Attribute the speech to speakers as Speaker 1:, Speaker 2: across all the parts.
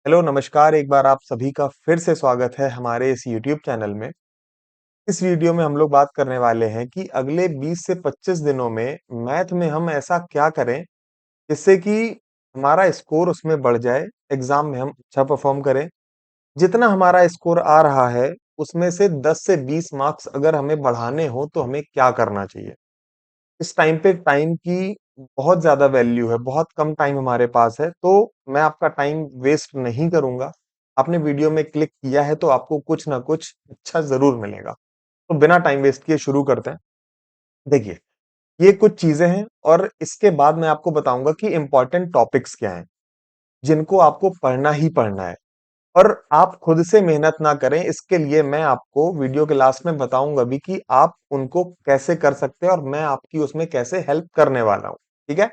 Speaker 1: Hello नमस्कार, एक बार आप सभी का फिर से स्वागत है हमारे इस यूट्यूब चैनल में। इस वीडियो में हम लोग बात करने वाले हैं कि अगले 20 से 25 दिनों में मैथ में हम ऐसा क्या करें जिससे कि हमारा स्कोर उसमें बढ़ जाए, एग्जाम में हम अच्छा परफॉर्म करें। जितना हमारा स्कोर आ रहा है उसमें से 10 से 20 मार्क्स अगर हमें बढ़ाने हो तो हमें क्या करना चाहिए। इस टाइम पे टाइम की बहुत ज्यादा वैल्यू है, बहुत कम टाइम हमारे पास है, तो मैं आपका टाइम वेस्ट नहीं करूंगा। आपने वीडियो में क्लिक किया है तो आपको कुछ ना कुछ अच्छा जरूर मिलेगा। तो बिना टाइम वेस्ट किए शुरू करते हैं। देखिए, ये कुछ चीजें हैं और इसके बाद मैं आपको बताऊंगा कि इंपॉर्टेंट टॉपिक्स क्या हैं जिनको आपको पढ़ना ही पढ़ना है। और आप खुद से मेहनत ना करें, इसके लिए मैं आपको वीडियो के लास्ट में बताऊंगा भी कि आप उनको कैसे कर सकते हैं और मैं आपकी उसमें कैसे हेल्प करने वाला हूं। ठीक है।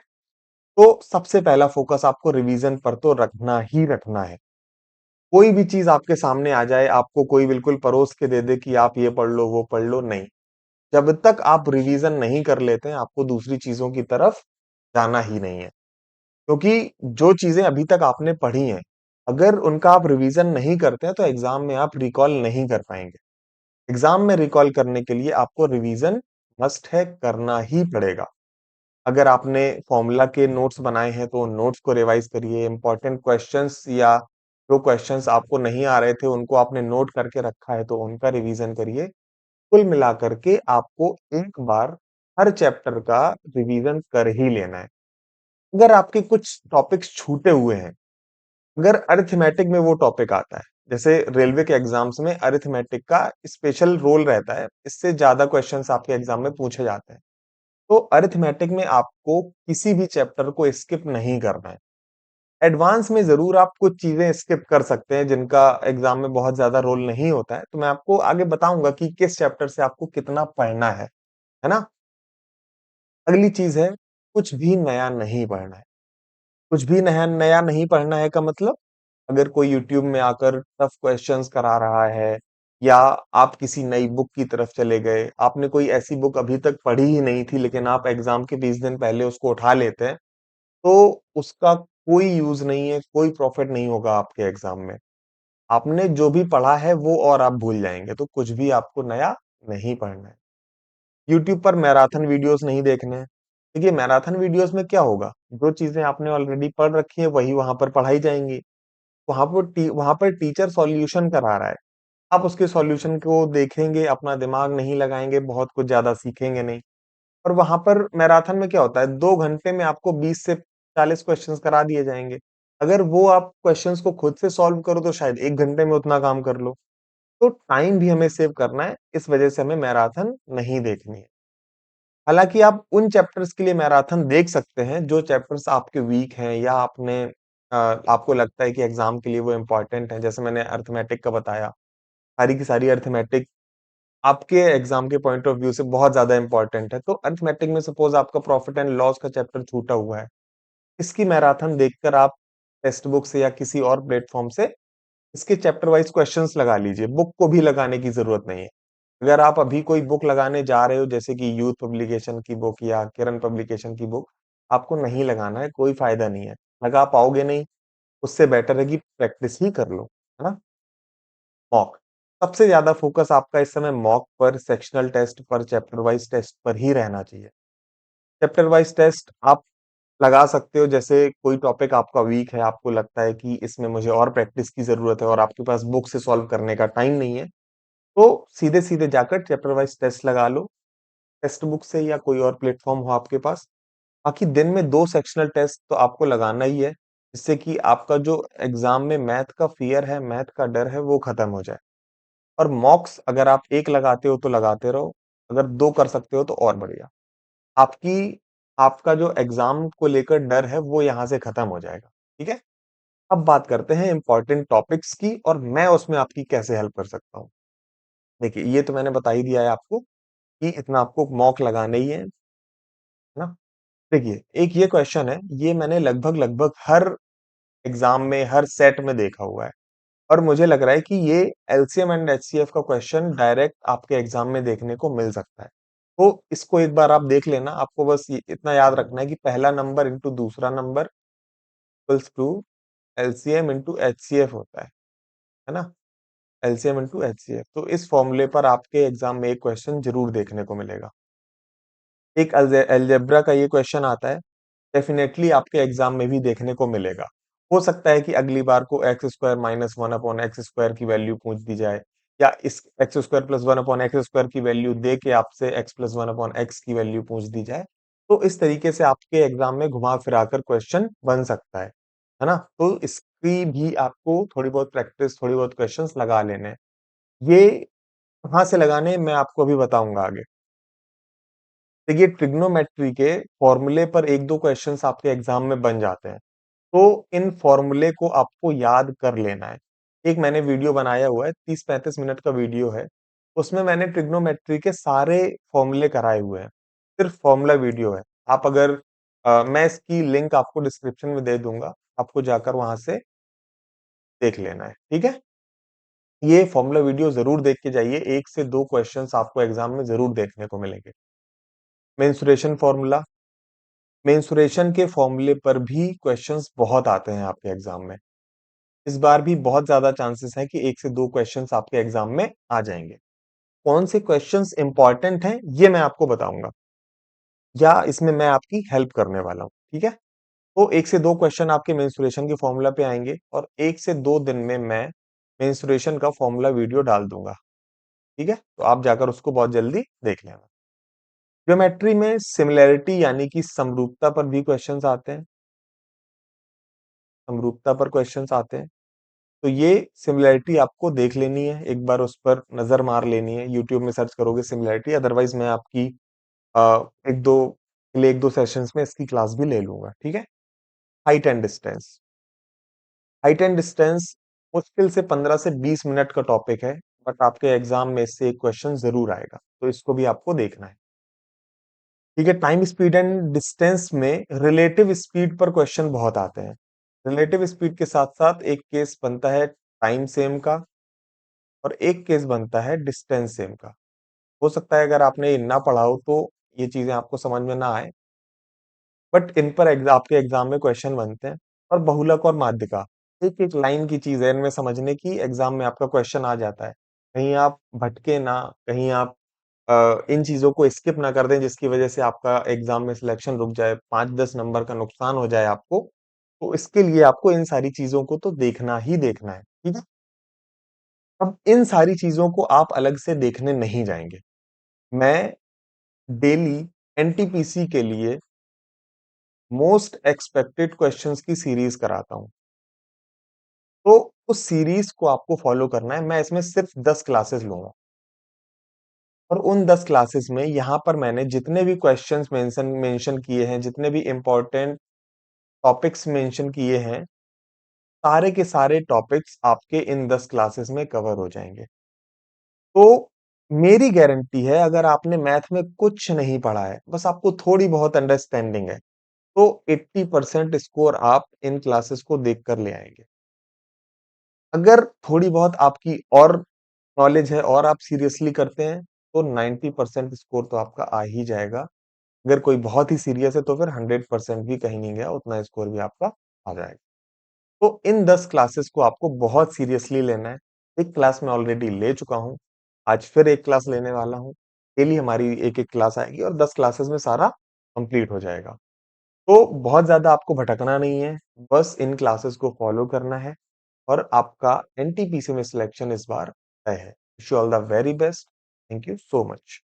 Speaker 1: तो सबसे पहला फोकस आपको रिवीजन पर तो रखना ही रखना है। कोई भी चीज आपके सामने आ जाए, आपको कोई बिल्कुल परोस के दे दे कि आप ये पढ़ लो वो पढ़ लो, नहीं। जब तक आप रिवीजन नहीं कर लेते हैं आपको दूसरी चीजों की तरफ जाना ही नहीं है। क्योंकि जो चीजें अभी तक आपने पढ़ी हैं, अगर उनका आप रिवीजन नहीं करते हैं तो एग्जाम में आप रिकॉल नहीं कर पाएंगे। एग्जाम में रिकॉल करने के लिए आपको रिवीजन मस्ट है, करना ही पड़ेगा। अगर आपने फॉर्मूला के नोट्स बनाए हैं तो उन नोट्स को रिवाइज करिए। इंपॉर्टेंट क्वेश्चंस या जो क्वेश्चंस आपको नहीं आ रहे थे उनको आपने नोट करके रखा है तो उनका रिवीजन करिए। कुल मिलाकर के आपको एक बार हर चैप्टर का रिवीजन कर ही लेना है। अगर आपके कुछ टॉपिक्स छूटे हुए हैं, अगर अरिथमेटिक में वो टॉपिक आता है, जैसे रेलवे के एग्जाम्स में अरिथमेटिक का स्पेशल रोल रहता है, इससे ज्यादा क्वेश्चंस आपके एग्जाम में पूछे जाते हैं। तो अरिथमेटिक में आपको किसी भी चैप्टर को स्किप नहीं करना है। एडवांस में जरूर आप कुछ चीजें स्किप कर सकते हैं जिनका एग्जाम में बहुत ज्यादा रोल नहीं होता है, तो मैं आपको आगे बताऊंगा कि किस चैप्टर से आपको कितना पढ़ना है ना। अगली चीज है, कुछ भी नया नहीं पढ़ना है। कुछ भी नया नया नहीं पढ़ना है का मतलब, अगर कोई यूट्यूब में आकर टफ क्वेश्चंस करा रहा है या आप किसी नई बुक की तरफ चले गए, आपने कोई ऐसी बुक अभी तक पढ़ी ही नहीं थी लेकिन आप एग्जाम के 20 दिन पहले उसको उठा लेते हैं, तो उसका कोई यूज नहीं है, कोई प्रॉफिट नहीं होगा आपके एग्जाम में। आपने जो भी पढ़ा है वो और आप भूल जाएंगे, तो कुछ भी आपको नया नहीं पढ़ना है। यूट्यूब पर मैराथन वीडियोस नहीं देखने हैं। देखिए, मैराथन वीडियोस में क्या होगा, जो चीजें आपने ऑलरेडी पढ़ रखी है वही वहां पर पढ़ाई जाएंगी। वहां पर टीचर सॉल्यूशन करा रहा है, आप उसके सॉल्यूशन को देखेंगे, अपना दिमाग नहीं लगाएंगे, बहुत कुछ ज्यादा सीखेंगे नहीं। और वहां पर मैराथन में क्या होता है, 2 घंटे में आपको 20 से 40 क्वेश्चंस करा दिए जाएंगे। अगर वो आप क्वेश्चंस को खुद से सॉल्व करो तो शायद 1 घंटे में उतना काम कर लो। तो टाइम भी हमें सेव करना है, इस वजह से हमें मैराथन नहीं देखनी है। हालांकि आप उन चैप्टर्स के लिए मैराथन देख सकते हैं जो चैप्टर्स आपके वीक हैं या आपको लगता है कि एग्जाम के लिए वो इम्पोर्टेंट है। जैसे मैंने अर्थमेटिक का बताया, सारी की सारी अर्थमेटिक आपके एग्जाम के पॉइंट ऑफ व्यू से बहुत ज्यादा इंपॉर्टेंट है। तो अर्थमेटिक में सपोज आपका प्रॉफिट एंड लॉस का चैप्टर छूटा हुआ है, इसकी मैराथन देखकर आप टेक्स्ट बुक से या किसी और प्लेटफॉर्म से इसके चैप्टर वाइज क्वेश्चंस लगा लीजिए। बुक को भी लगाने की जरूरत नहीं है। अगर आप अभी कोई बुक लगाने जा रहे हो जैसे कि यूथ पब्लिकेशन की बुक या किरण पब्लिकेशन की बुक, आपको नहीं लगाना है, कोई फायदा नहीं है। लगा पाओगे नहीं, उससे बेटर है कि प्रैक्टिस ही कर लो, है ना। मॉक, सबसे ज्यादा फोकस आपका इस समय मॉक पर, सेक्शनल टेस्ट पर, चैप्टर वाइज टेस्ट पर ही रहना चाहिए। चैप्टर वाइज टेस्ट आप लगा सकते हो, जैसे कोई टॉपिक आपका वीक है, आपको लगता है कि इसमें मुझे और प्रैक्टिस की जरूरत है और आपके पास बुक से सॉल्व करने का टाइम नहीं है, तो सीधे सीधे जाकर चैप्टर वाइज टेस्ट लगा लो, टेक्स्ट बुक से या कोई और प्लेटफॉर्म हो आपके पास। बाकी दिन में 2 सेक्शनल टेस्ट तो आपको लगाना ही है, जिससे कि आपका जो एग्जाम में मैथ का फियर है, मैथ का डर है, वो खत्म हो जाए। और मॉक्स अगर आप एक लगाते हो तो लगाते रहो, अगर 2 कर सकते हो तो और बढ़िया। आपकी आपका जो एग्जाम को लेकर डर है वो यहाँ से खत्म हो जाएगा। ठीक है। अब बात करते हैं इंपॉर्टेंट टॉपिक्स की और मैं उसमें आपकी कैसे हेल्प कर सकता हूँ। देखिए, ये तो मैंने बता ही दिया है आपको कि इतना आपको मॉक लगाना ही है ना। देखिए, एक ये क्वेश्चन है, ये मैंने लगभग लगभग हर एग्जाम में, हर सेट में देखा हुआ है। और मुझे लग रहा है कि ये एलसीएम एंड एचसीएफ का क्वेश्चन डायरेक्ट आपके एग्जाम में देखने को मिल सकता है। तो इसको एक बार आप देख लेना, आपको बस इतना याद रखना है कि पहला नंबर इंटू दूसरा number equals to LCM into HCF होता है ना? LCM into HCF. तो इस फॉर्मूले पर आपके एग्जाम में एक क्वेश्चन जरूर देखने को मिलेगा। एक अलजेब्रा का ये क्वेश्चन आता है, डेफिनेटली आपके एग्जाम में भी देखने को मिलेगा। हो सकता है कि अगली बार को x square minus one upon x square की वैल्यू पूछ दी जाए, या इस x square plus one upon x square की वैल्यू दे के आपसे x plus one upon x की वैल्यू पूछ दी जाए। तो इस तरीके से आपके एग्जाम में घुमा फिरा कर क्वेश्चन बन सकता है ना? तो इसकी भी आपको थोड़ी बहुत प्रैक्टिस, थोड़ी बहुत क्वेश्चंस लगा लेने हैं। ये कहाँ से लगाने मैं आपको अभी बताऊंगा आगे। देखिए, ट्रिग्नोमेट्री के फॉर्मूले पर एक दो क्वेश्चंस आपके एग्जाम में बन जाते हैं। तो इन फॉर्मूले को आपको याद कर लेना है। एक मैंने वीडियो बनाया हुआ है, 30-35 मिनट का वीडियो है। उसमें मैंने ट्रिग्नोमेट्री के सारे फॉर्मूले कराए हुए हैं। सिर्फ फॉर्मूला वीडियो है। आप अगर मैं इसकी लिंक आपको डिस्क्रिप्शन में दे दूंगा, आपको जाकर वहां से देख लेना है, ठीक है? ये फॉर्मूला वीडियो जरूर देख के जाइए, एक से दो क्वेश्चंस आपको एग्जाम में जरूर देखने को मिलेंगे। मेंसुरेशन फॉर्मूला, मेंसुरेशन के फॉर्मूले पर भी क्वेश्चंस बहुत आते हैं आपके एग्जाम में। इस बार भी बहुत ज्यादा चांसेस है कि एक से दो क्वेश्चंस आपके एग्जाम में आ जाएंगे। कौन से क्वेश्चंस इंपॉर्टेंट हैं ये मैं आपको बताऊंगा, या इसमें मैं आपकी हेल्प करने वाला हूं, ठीक है? तो एक से दो क्वेश्चन आपके मेंसुरेशन के फॉर्मूला पे आएंगे, और एक से दो दिन में मैं मेंसुरेशन का फॉर्मूला वीडियो डाल दूंगा, ठीक है? तो आप जाकर उसको बहुत जल्दी देख लेना। ज्योमेट्री में सिमिलैरिटी यानी कि समरूपता पर भी क्वेश्चंस आते हैं। समरूपता पर क्वेश्चंस आते हैं। तो ये सिमिलैरिटी आपको देख लेनी है, एक बार उस पर नजर मार लेनी है। यूट्यूब में सर्च करोगे सिमिलैरिटी, अदरवाइज मैं आपकी एक दो एक दो सेशंस में इसकी क्लास भी ले लूंगा, ठीक है? Height and distance, height and distance मुश्किल से 15 से 20 मिनट का टॉपिक है, बट आपके एग्जाम में इससे एक क्वेश्चन जरूर आएगा, तो इसको भी आपको देखना है, ठीक है? टाइम स्पीड एंड डिस्टेंस में रिलेटिव स्पीड पर क्वेश्चन बहुत आते हैं। रिलेटिव स्पीड के साथ साथ एक केस बनता है टाइम सेम का, और एक केस बनता है डिस्टेंस सेम का। हो सकता है अगर आपने ये ना पढ़ा हो तो ये चीजें आपको समझ में ना आए, बट इन पर आपके एग्जाम में क्वेश्चन बनते हैं। और बहुलक और माध्यिका, एक एक लाइन की चीज है, इनमें समझने की एग्जाम में आपका क्वेश्चन आ जाता है। कहीं आप भटके ना, कहीं आप इन चीजों को स्किप ना कर दें जिसकी वजह से आपका एग्जाम में सिलेक्शन रुक जाए, 5-10 नंबर का नुकसान हो जाए आपको। तो इसके लिए आपको इन सारी चीजों को तो देखना ही देखना है, ठीक है? अब इन सारी चीजों को आप अलग से देखने नहीं जाएंगे। मैं डेली एनटीपीसी के लिए मोस्ट एक्सपेक्टेड क्वेश्चंस की सीरीज कराता हूं। तो उस सीरीज को आपको फॉलो करना है। मैं इसमें सिर्फ 10 क्लासेस लूंगा, और उन 10 क्लासेस में यहां पर मैंने जितने भी क्वेश्चंस मेंशन किए हैं, जितने भी इंपॉर्टेंट टॉपिक्स मेंशन किए हैं, सारे के सारे टॉपिक्स आपके इन 10 क्लासेस में कवर हो जाएंगे। तो मेरी गारंटी है, अगर आपने मैथ में कुछ नहीं पढ़ा है, बस आपको थोड़ी बहुत अंडरस्टैंडिंग है, तो 80% स्कोर आप इन क्लासेस को देखकर ले आएंगे। अगर थोड़ी बहुत आपकी और नॉलेज है और आप सीरियसली करते हैं, तो 90% स्कोर तो आपका आ ही जाएगा। अगर कोई बहुत ही सीरियस है तो फिर 100% भी कहीं नहीं गया, उतना स्कोर भी आपका आ जाएगा। तो इन 10 क्लासेस को आपको बहुत सीरियसली लेना है। एक क्लास में ऑलरेडी ले चुका हूँ, आज फिर एक क्लास लेने वाला हूँ। डेली हमारी एक एक क्लास आएगी और 10 क्लासेस में सारा कंप्लीट हो जाएगा। तो बहुत ज्यादा आपको भटकना नहीं है, बस इन क्लासेस को फॉलो करना है, और आपका एनटीपीसी में सिलेक्शन इस बार तय है। Wish you all the very best. Thank you so much.